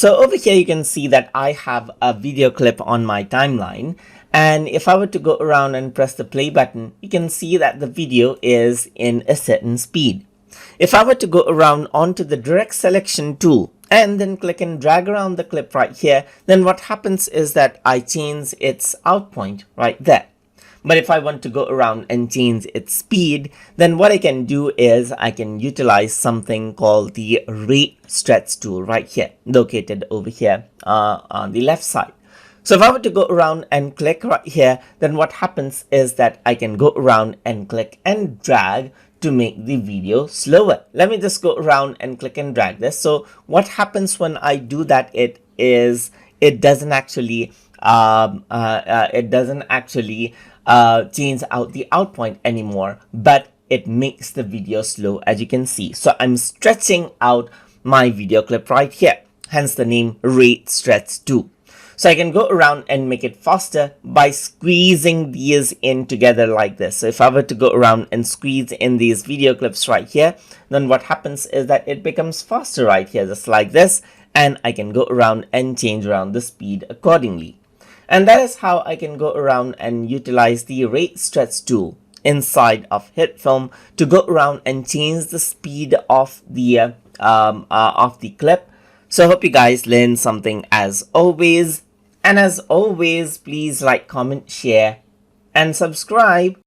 So over here you can see that I have a video clip on my timeline, and if I were to go around and press the play button, you can see that the video is in a certain speed. If I were to go around onto the direct selection tool and then click and drag around the clip right here, then what happens is that I change its out point right there. But if I want to go around and change its speed, then what I can do is I can utilize something called the rate stretch tool right here, located over here on the left side. So if I were to go around and click right here, then what happens is that I can go around and click and drag to make the video slower. Let me just go around and click and drag this. So what happens when I do that, it doesn't actually change out the out point anymore, but it makes the video slow, as you can see. So I'm stretching out my video clip right here, hence the name rate stretch tool. So I can go around and make it faster by squeezing these in together like this. So if I were to go around and squeeze in these video clips right here, then what happens is that it becomes faster right here, just like this, and I can go around and change around the speed accordingly. And that is how I can go around and utilize the rate stretch tool inside of HitFilm to go around and change the speed of the clip. So I hope you guys learned something as always. And as always, please like, comment, share, and subscribe.